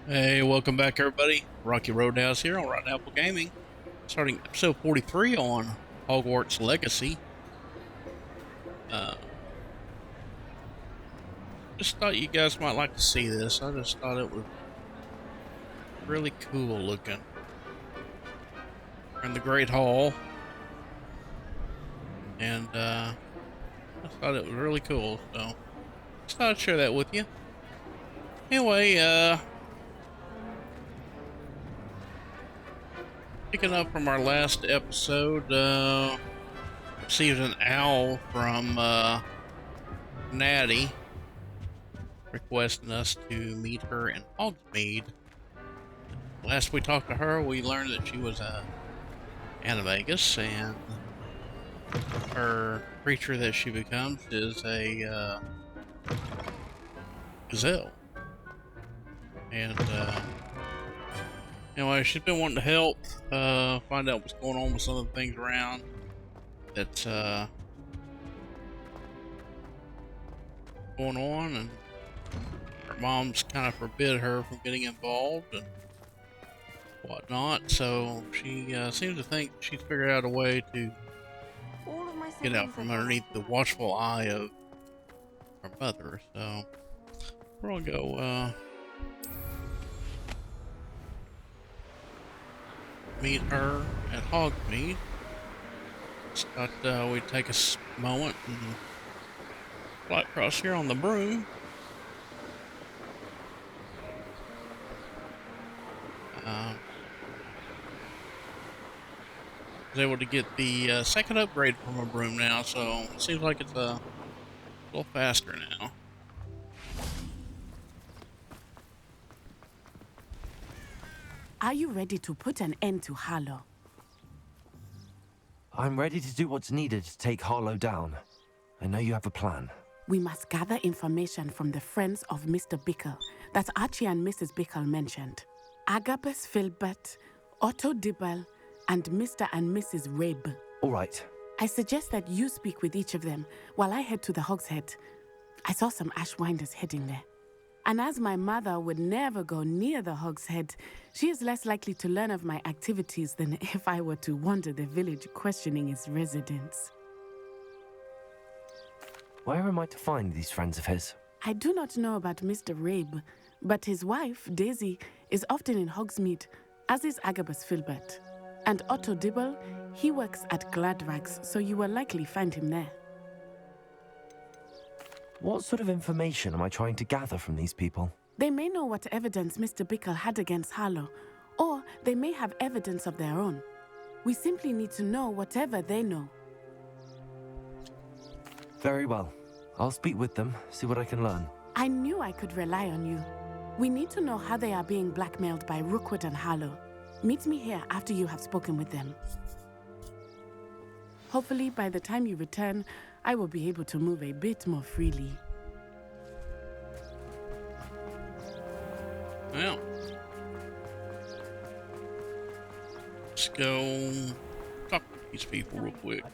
Hey, welcome back, everybody. Rocky Roadhouse here on Rotten Apple Gaming, starting episode 43 on Hogwarts Legacy. Uh, just thought you guys might like to see this. I just thought it was really cool looking. We're in the Great Hall, and I thought it was really cool. So, just thought I'd share that with you. Anyway, picking up from our last episode, received an owl from Natty requesting us to meet her in Hogsmeade. Last we talked to her, we learned that she was a animagus, and her creature that she becomes is a gazelle. And anyway, she's been wanting to help find out what's going on with some of the things around that's going on, and her mom's kind of forbid her from getting involved and whatnot, so she seems to think she's figured out a way to get out from underneath the watchful eye of her mother. So we're gonna go meet her at Hogsmeade. Just thought we'd take a moment and fly across here on the broom. Was able to get the second upgrade from a broom now, so it seems like it's a little faster now. Are you ready to put an end to Harlow? I'm ready to do what's needed to take Harlow down. I know you have a plan. We must gather information from the friends of Mr. Bickle that Archie and Mrs. Bickle mentioned. Agabus Filbert, Otto Dibble, and Mr. and Mrs. Rabe. All right. I suggest that you speak with each of them while I head to the Hogshead. I saw some Ashwinders heading there. And as my mother would never go near the Hogshead, she is less likely to learn of my activities than if I were to wander the village questioning its residents. Where am I to find these friends of his? I do not know about Mr. Rabe, but his wife, Daisy, is often in Hogsmeade, as is Agabus Filbert. And Otto Dibble, he works at Gladrags, so you will likely find him there. What sort of information am I trying to gather from these people? They may know what evidence Mr. Bickle had against Harlow, or they may have evidence of their own. We simply need to know whatever they know. Very well. I'll speak with them, see what I can learn. I knew I could rely on you. We need to know how they are being blackmailed by Rookwood and Harlow. Meet me here after you have spoken with them. Hopefully, by the time you return, I will be able to move a bit more freely. Well, let's go talk to these people real quick.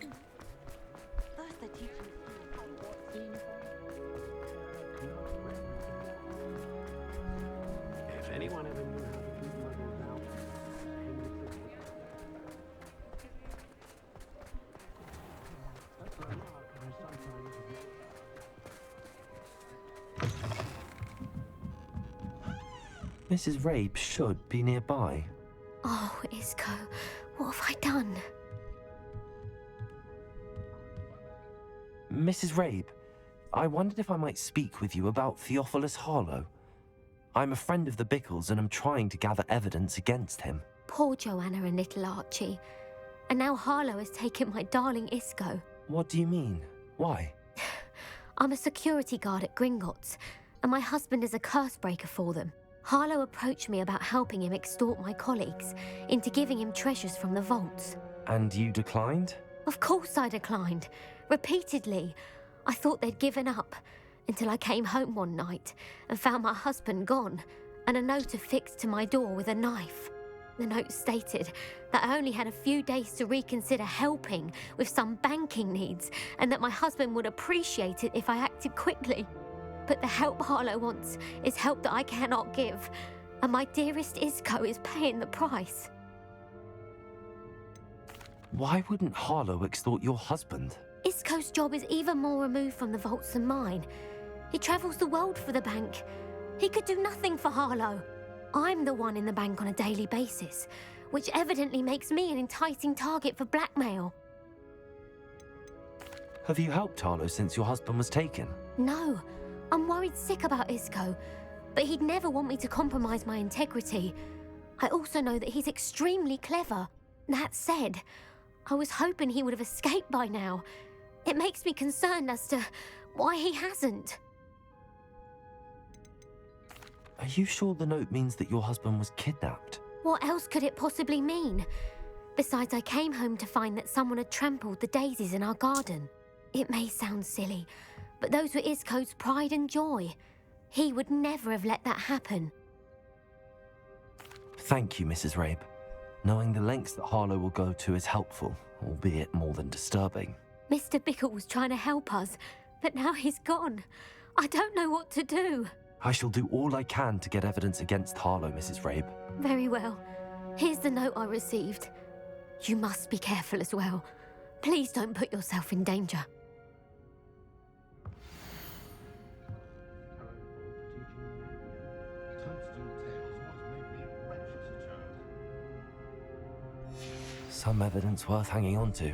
If anyone ever knew how to keep muggles out, Mrs. Rabe should be nearby. Oh, Isco, what have I done? Mrs. Rabe, I wondered if I might speak with you about Theophilus Harlow. I'm a friend of the Bickles and I'm trying to gather evidence against him. Poor Joanna and little Archie. And now Harlow has taken my darling Isco. What do you mean? Why? I'm a security guard at Gringotts, and my husband is a curse breaker for them. Harlow approached me about helping him extort my colleagues into giving him treasures from the vaults. And you declined? Of course I declined. Repeatedly. I thought they'd given up, until I came home one night and found my husband gone, and a note affixed to my door with a knife. The note stated that I only had a few days to reconsider helping with some banking needs, and that my husband would appreciate it if I acted quickly. But the help Harlow wants is help that I cannot give, and my dearest Isco is paying the price. Why wouldn't Harlow extort your husband? Isco's job is even more removed from the vaults than mine. He travels the world for the bank. He could do nothing for Harlow. I'm the one in the bank on a daily basis, which evidently makes me an enticing target for blackmail. Have you helped Harlow since your husband was taken? No, I'm worried sick about Isco, but he'd never want me to compromise my integrity. I also know that he's extremely clever. That said, I was hoping he would have escaped by now. It makes me concerned as to why he hasn't. Are you sure the note means that your husband was kidnapped? What else could it possibly mean? Besides, I came home to find that someone had trampled the daisies in our garden. It may sound silly, but those were Isco's pride and joy. He would never have let that happen. Thank you, Mrs. Rabe. Knowing the lengths that Harlow will go to is helpful, albeit more than disturbing. Mr. Bickle was trying to help us, but now he's gone. I don't know what to do. I shall do all I can to get evidence against Harlow, Mrs. Rabe. Very well. Here's the note I received. You must be careful as well. Please don't put yourself in danger. Some evidence worth hanging on to.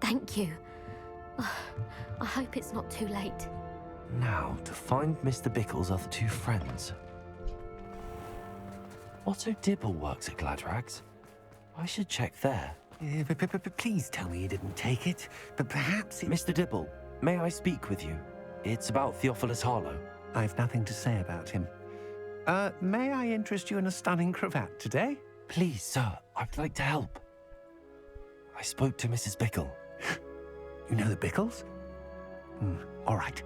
Thank you. I hope it's not too late. Now, to find Mr. Bickle's other two friends. Otto Dibble works at Gladrags. I should check there. Please tell me you didn't take it, but perhaps it... Mr. Dibble, may I speak with you? It's about Theophilus Harlow. I've nothing to say about him. May I interest you in a stunning cravat today? Please, sir, I'd like to help. I spoke to Mrs. Bickle. You know the Bickles? All right,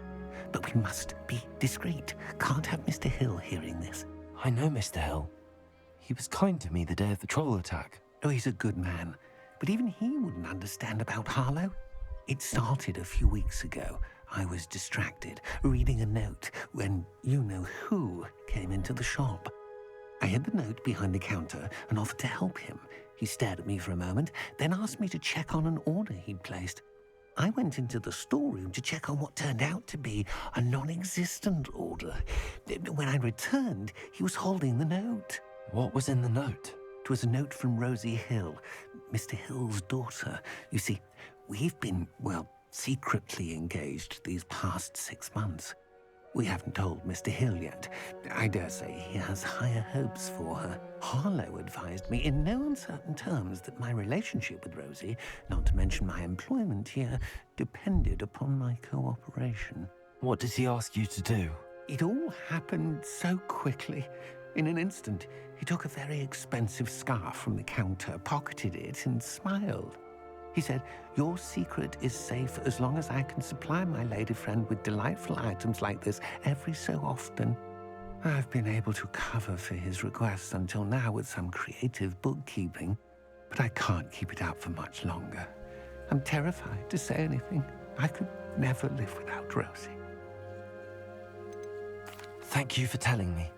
but we must be discreet. Can't have Mr. Hill hearing this. I know Mr. Hill. He was kind to me the day of the troll attack. Oh, he's a good man, but even he wouldn't understand about Harlow. It started a few weeks ago. I was distracted, reading a note, when you-know-who came into the shop. I hid the note behind the counter and offered to help him. He stared at me for a moment, then asked me to check on an order he'd placed. I went into the storeroom to check on what turned out to be a non-existent order. When I returned, he was holding the note. What was in the note? It was a note from Rosie Hill, Mr. Hill's daughter. You see, we've been, secretly engaged these past 6 months. We haven't told Mr. Hill yet. I dare say he has higher hopes for her. Harlow advised me in no uncertain terms that my relationship with Rosie, not to mention my employment here, depended upon my cooperation. What did he ask you to do? It all happened so quickly. In an instant, he took a very expensive scarf from the counter, pocketed it, and smiled. He said, "Your secret is safe as long as I can supply my lady friend with delightful items like this every so often." I've been able to cover for his requests until now with some creative bookkeeping, but I can't keep it up for much longer. I'm terrified to say anything. I could never live without Rosie. Thank you for telling me.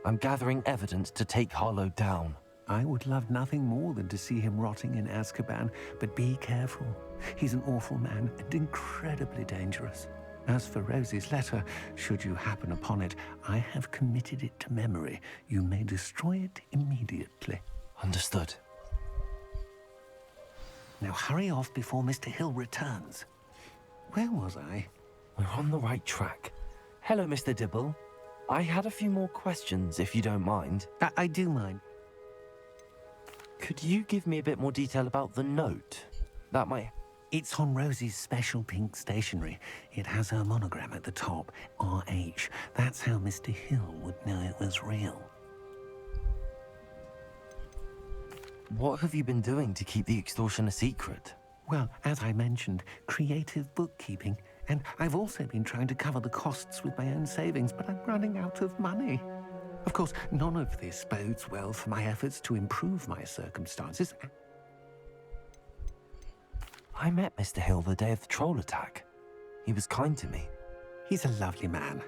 I'm gathering evidence to take Harlow down. I would love nothing more than to see him rotting in Azkaban, but be careful. He's an awful man and incredibly dangerous. As for Rosie's letter, should you happen upon it, I have committed it to memory. You may destroy it immediately. Understood. Now hurry off before Mr. Hill returns. Where was I? We're on the right track. Hello, Mr. Dibble. I had a few more questions, if you don't mind. I do mind. Could you give me a bit more detail about the note? That might... It's on Rosie's special pink stationery. It has her monogram at the top, RH. That's how Mr. Hill would know it was real. What have you been doing to keep the extortion a secret? Well, as I mentioned, creative bookkeeping. And I've also been trying to cover the costs with my own savings, but I'm running out of money. Of course, none of this bodes well for my efforts to improve my circumstances. I met Mr. Hill the day of the troll attack. He was kind to me. He's a lovely man.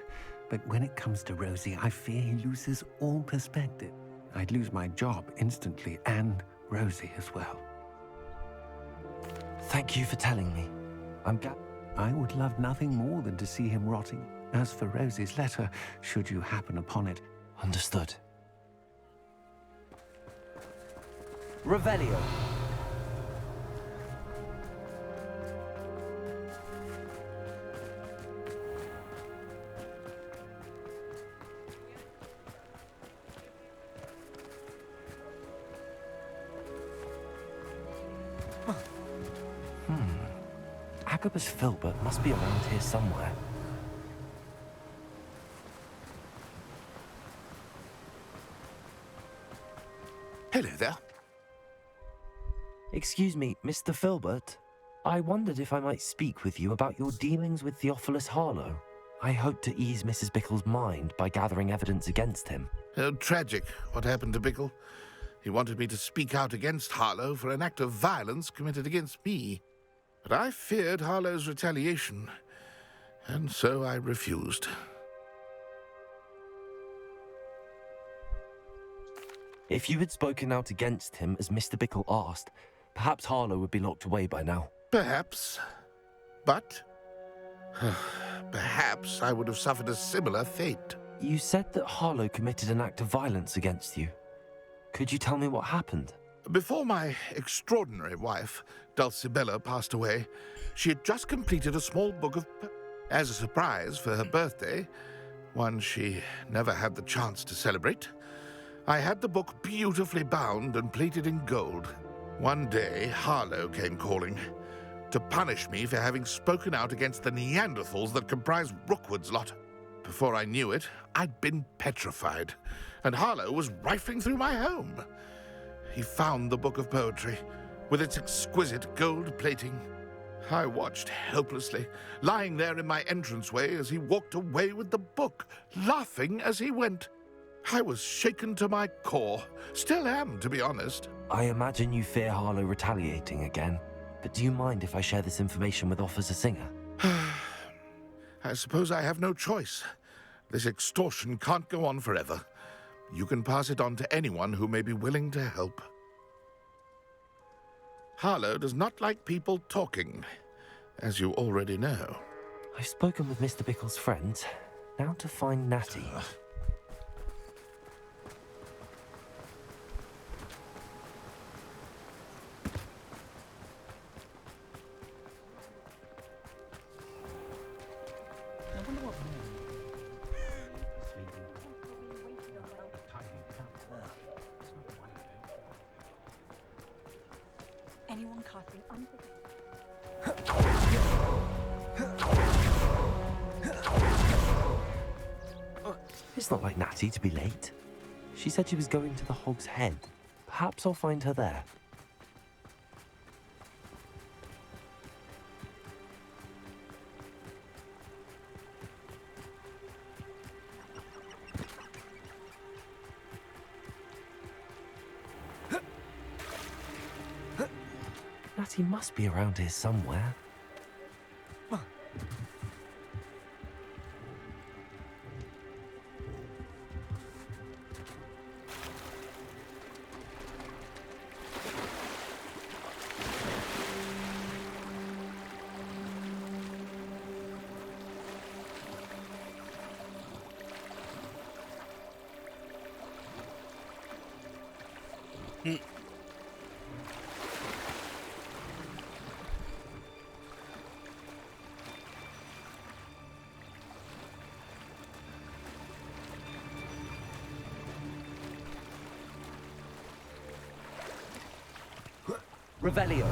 But when it comes to Rosie, I fear he loses all perspective. I'd lose my job instantly, and Rosie as well. Thank you for telling me. I'm glad. I would love nothing more than to see him rotting. As for Rosie's letter, should you happen upon it... Understood. Revelio. Agabus Filbert must be around here somewhere. Hello there. Excuse me, Mr. Filbert. I wondered if I might speak with you about your dealings with Theophilus Harlow. I hope to ease Mrs. Bickle's mind by gathering evidence against him. Tragic, what happened to Bickle. He wanted me to speak out against Harlow for an act of violence committed against me. But I feared Harlow's retaliation, and so I refused. If you had spoken out against him as Mr. Bickle asked, perhaps Harlow would be locked away by now. Perhaps. But perhaps I would have suffered a similar fate. You said that Harlow committed an act of violence against you. Could you tell me what happened? Before my extraordinary wife, Dulcibella, passed away, she had just completed a small book of... as a surprise for her birthday, one she never had the chance to celebrate. I had the book beautifully bound and plated in gold. One day, Harlow came calling to punish me for having spoken out against the Neanderthals that comprise Rookwood's lot. Before I knew it, I'd been petrified, and Harlow was rifling through my home. He found the book of poetry, with its exquisite gold plating. I watched helplessly, lying there in my entranceway as he walked away with the book, laughing as he went. I was shaken to my core. Still am, to be honest. I imagine you fear Harlow retaliating again, but do you mind if I share this information with Officer Singer? I suppose I have no choice. This extortion can't go on forever. You can pass it on to anyone who may be willing to help. Harlow does not like people talking, as you already know. I've spoken with Mr. Bickle's friends. Now to find Natty. Anyone casting It's not like Natty to be late. She said she was going to the Hog's Head. Perhaps I'll find her there. Natty must be around here somewhere. Revelio.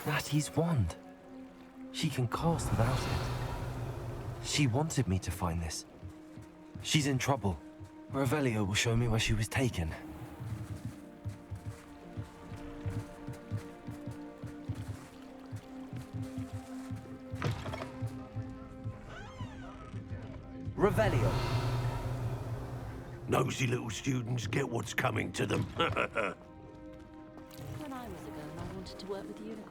Natty's wand. She can cast without it. She wanted me to find this. She's in trouble. Revelio will show me where she was taken. Revelio. Nosy little students get what's coming to them. When I was a girl, I wanted to work with unicorns.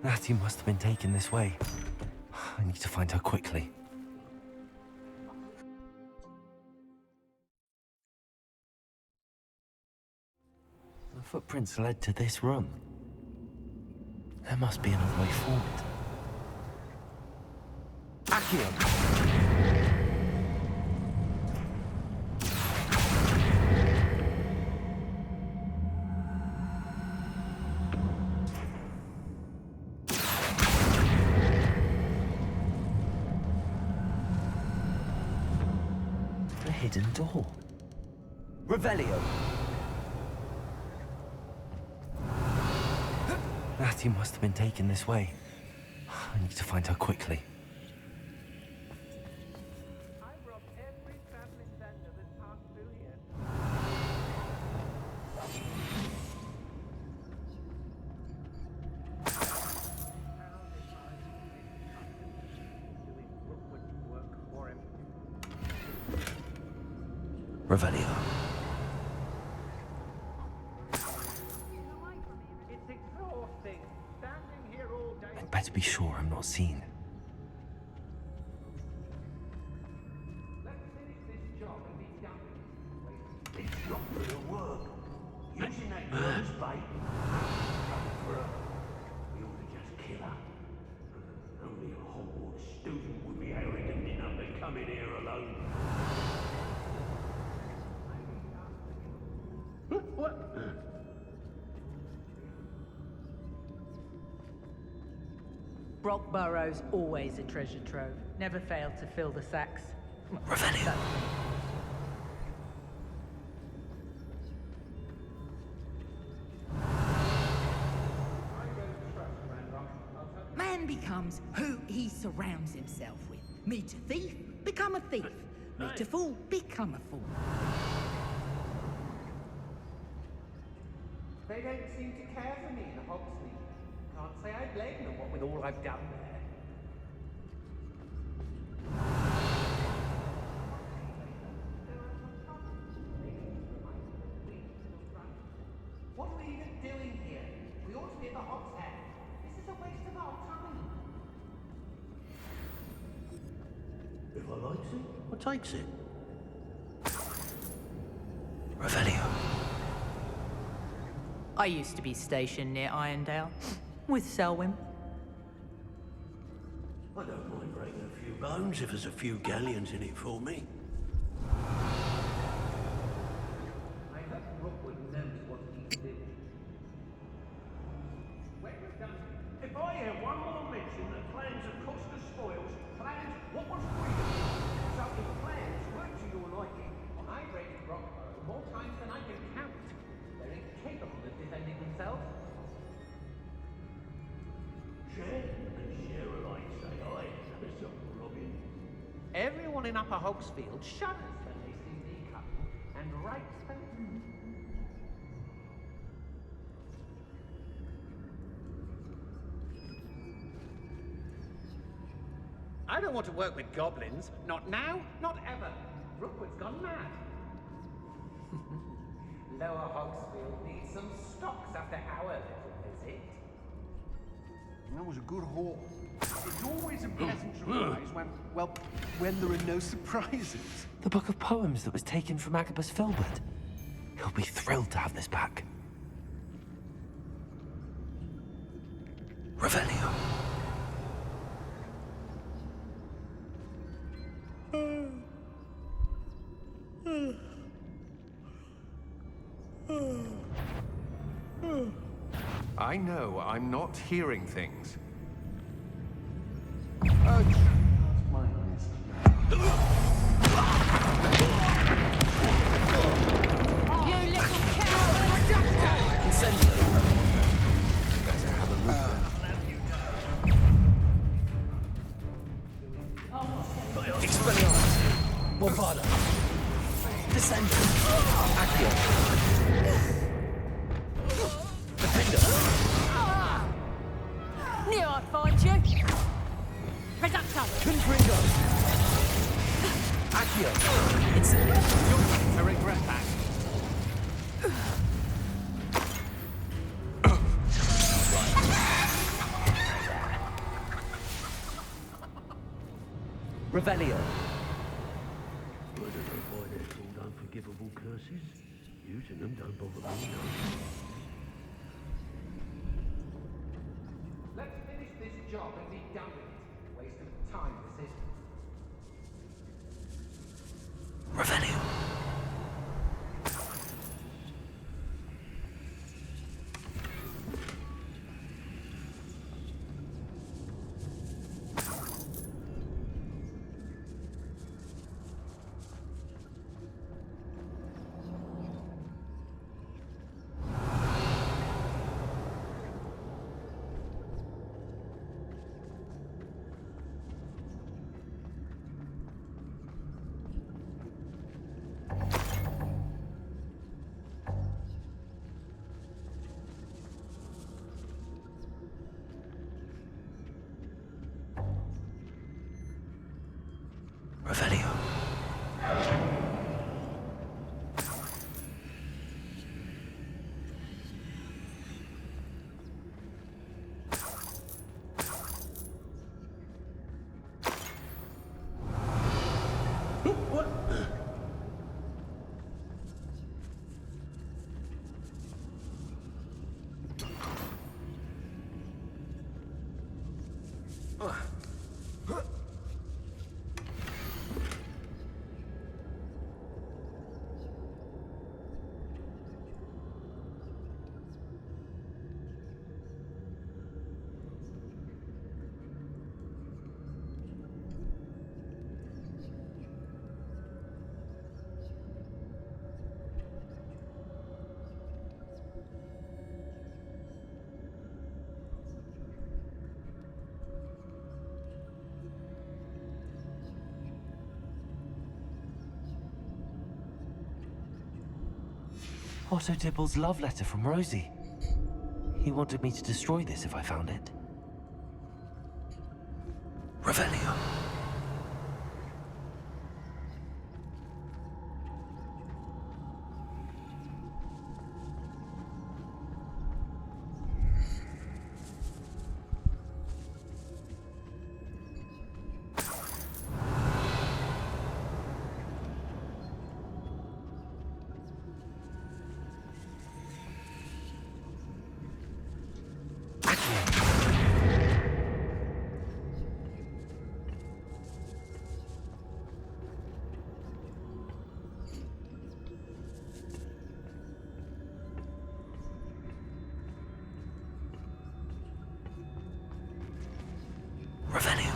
Natty must have been taken this way. I need to find her quickly. The footprints led to this room. There must be another way forward. Accio! A hidden door. Revelio! Natty must have been taken this way. I need to find her quickly. I've robbed every traveling vendor that's passed through here. Doing Rookwood's work for him. Revelio. It's exhausting. Standing here all day. I'd better be sure I'm not seen. Let's finish this job and be done. It's not real work. Using that girl as bait. For her. We ought to just kill her. Only a Hogwarts student would be arrogant enough to come in here alone. What? Brock Burrow's always a treasure trove. Never failed to fill the sacks. Revelio. Man becomes who he surrounds himself with. Meet a thief, become a thief. Meet a fool, become a fool. They don't seem to care for me in Hogsmeade. Can't say I blame them, what with all I've done there. What are we even doing here? We ought to be at the Hog's Head. This is a waste of our time. If I likes it, I takes it. Revelio. I used to be stationed near Irondale with Selwyn. I don't mind breaking a few bones if there's a few galleons in it for me. I hope Rookwood knows what he can do. When we're done, If I hear one more mention that plans have cost us spoils, plans what was freedom. So if plans weren't to your liking, I've raided Rockborough more times than I can count. They're incapable of defending themselves. share and share alike, say I, as some Robin. Everyone in Upper Hogsfield shudders when they see me come, and right so. I don't want to work with goblins. Not now, not ever. Rookwood's gone mad. Lower Hogsfield needs some stocks after our little visit. That was a good haul. It's always a pleasant surprise when there are no surprises. The book of poems that was taken from Agabus Filbert. He'll be thrilled to have this back. Revelio. I know I'm not hearing things. Expelliarmus! Bombada! Accio. Defender. Knew I'd find you. Reducto. Confringo. Accio. You're to regret that. Revelio. Where did I find their called unforgivable curses? Using them don't bother me. Let's finish this job and be done with it. Waste of time, this is. Revelio. Revelio. Otto Dibble's love letter from Rosie. He wanted me to destroy this if I found it. Revelio. Revelio.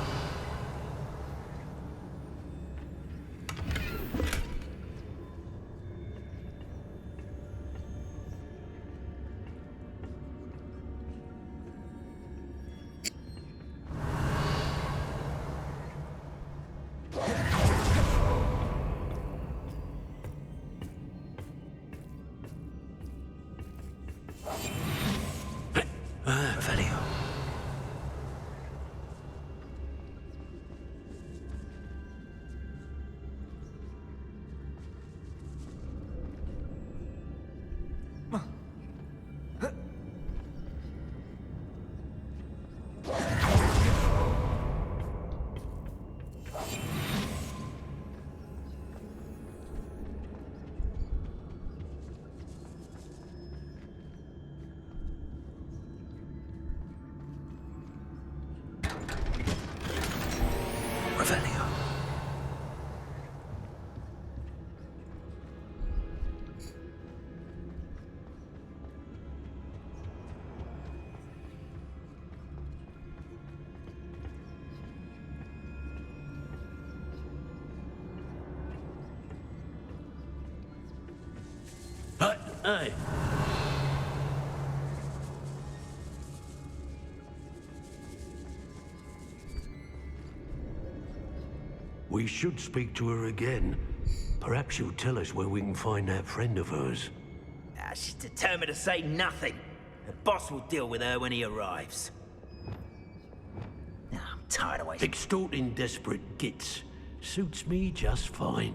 Revelio. Revelio. Hey! We should speak to her again. Perhaps you'll tell us where we can find that friend of hers. She's determined to say nothing. The boss will deal with her when he arrives. I'm tired of waiting. Extorting desperate gits suits me just fine.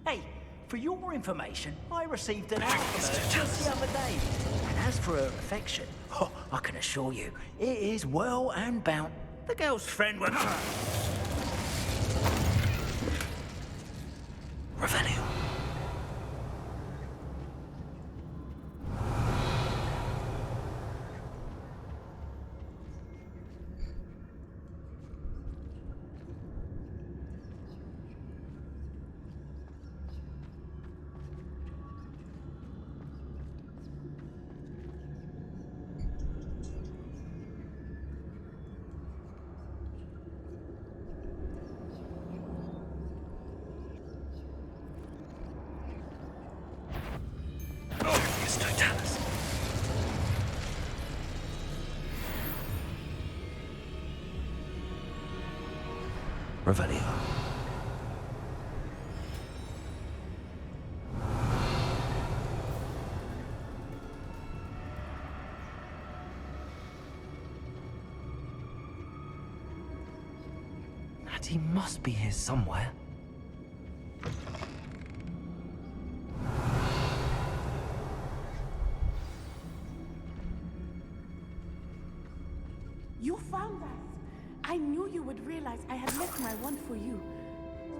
Hey, for your information, I received an ad from her just the other day. And as for her affection, I can assure you, it is well and bound. The girl's friend was... Revelio. Revelio. Natty must be here somewhere. You found us. I knew you would realize I had left my wand for you.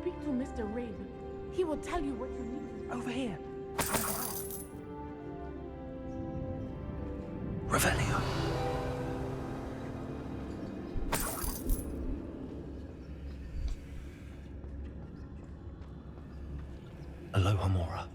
Speak to Mr. Raven. He will tell you what you need. Over here. Revelio. Aloha Mora.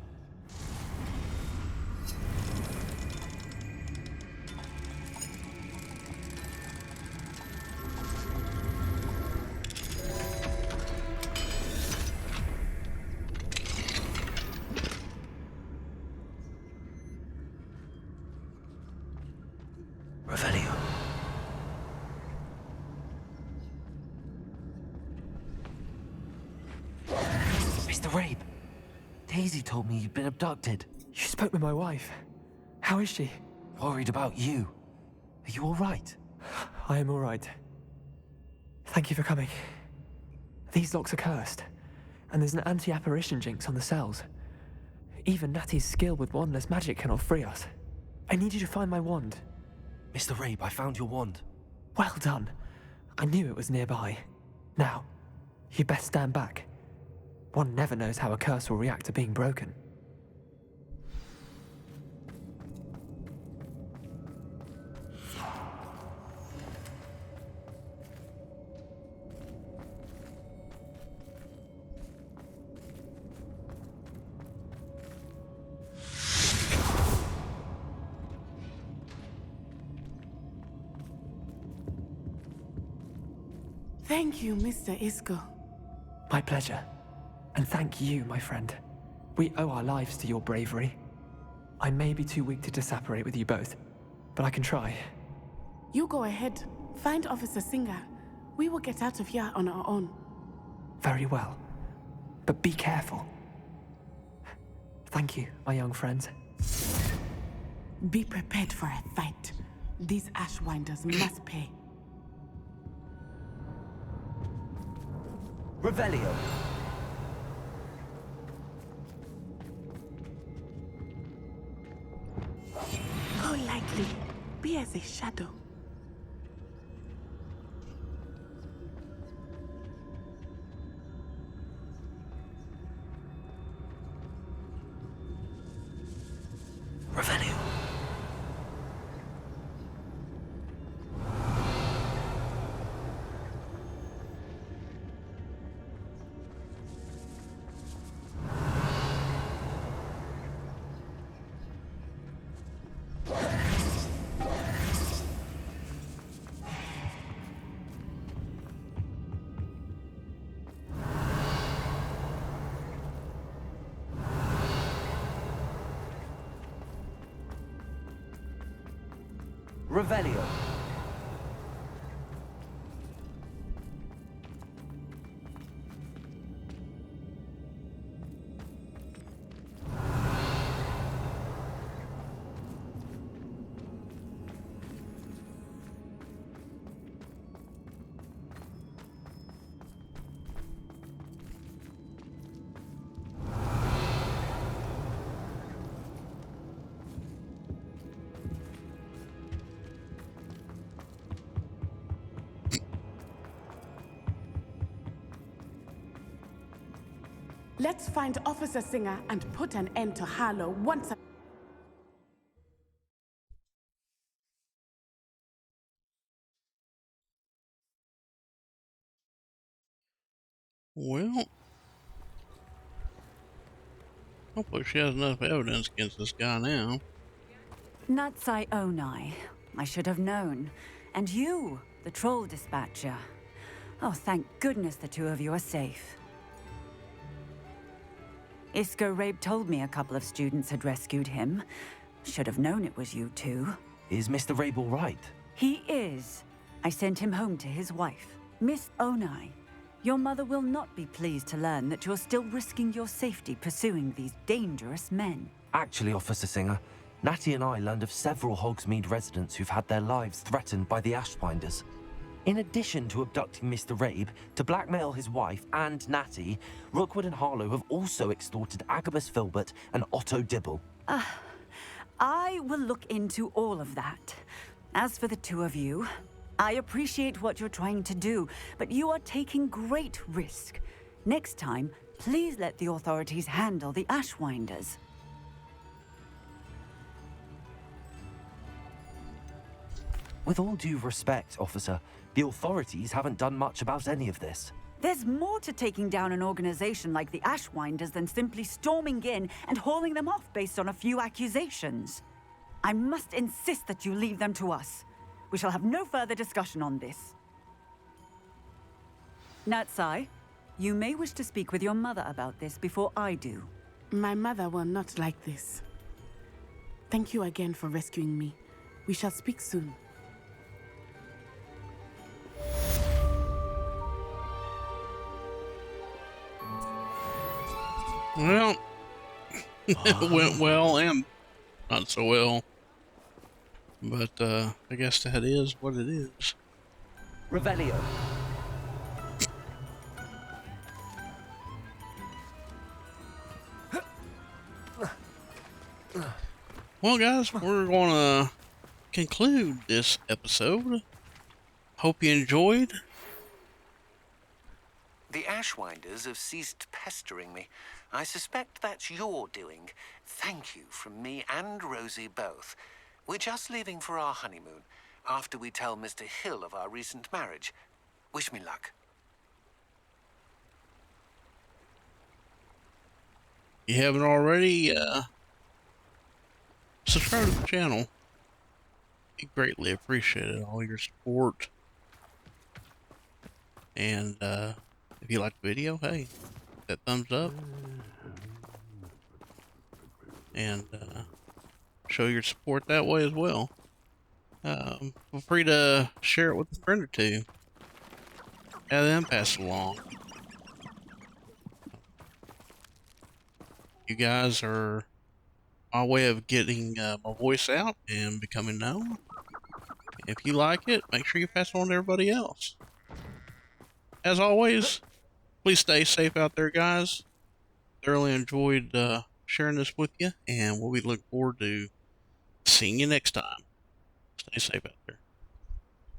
Revelio. Mr. Rabe, Daisy told me you'd been abducted. You spoke with my wife. How is she? Worried about you. Are you all right? I am all right. Thank you for coming. These locks are cursed, and there's an anti-apparition jinx on the cells. Even Natty's skill with wandless magic cannot free us. I need you to find my wand. Mr. Rabe, I found your wand. Well done. I knew it was nearby. Now, you best stand back. One never knows how a curse will react to being broken. Thank you, Mr. Isco. My pleasure. And thank you, my friend. We owe our lives to your bravery. I may be too weak to disapparate with you both, but I can try. You go ahead. Find Officer Singer. We will get out of here on our own. Very well. But be careful. Thank you, my young friends. Be prepared for a fight. These Ashwinders must pay. Revelio. Go lightly. Be as a shadow. Revelio. Revelio. Let's find Officer Singer and put an end to Harlow once and Well, hopefully she has enough evidence against this guy now. Natsai Onai. I should have known. And you, the troll dispatcher. Oh, thank goodness the two of you are safe. Isco Rabe told me a couple of students had rescued him. Should have known it was you two. Is Mr. Rabe all right? He is. I sent him home to his wife. Miss Onai, your mother will not be pleased to learn that you're still risking your safety pursuing these dangerous men. Actually, Officer Singer, Natty and I learned of several Hogsmeade residents who've had their lives threatened by the Ashwinders. In addition to abducting Mr. Rabe to blackmail his wife and Natty, Rookwood and Harlow have also extorted Agabus Filbert and Otto Dibble. I will look into all of that. As for the two of you, I appreciate what you're trying to do, but you are taking great risk. Next time, please let the authorities handle the Ashwinders. With all due respect, officer, the authorities haven't done much about any of this. There's more to taking down an organization like the Ashwinders than simply storming in and hauling them off based on a few accusations. I must insist that you leave them to us. We shall have no further discussion on this. Natsai, you may wish to speak with your mother about this before I do. my mother will not like this. Thank you again for rescuing me. We shall speak soon. Well, it went well and not so well. But I guess that is what it is. Revelio. Well, guys, we're going to conclude this episode. Hope you enjoyed. The Ashwinders have ceased pestering me. I suspect that's your doing. Thank you from me and Rosie both. We're just leaving for our honeymoon after we tell Mr. Hill of our recent marriage. Wish me luck. If you haven't already, subscribe to the channel. We greatly appreciate it, all your support. And if you like the video, hey, that thumbs up. And show your support that way as well. Feel free to share it with a friend or two. Have them pass it along. You guys are my way of getting my voice out and becoming known. If you like it, make sure you pass it on to everybody else. As always, please stay safe out there, guys. Thoroughly enjoyed sharing this with you, and we'll be looking forward to seeing you next time. Stay safe out there.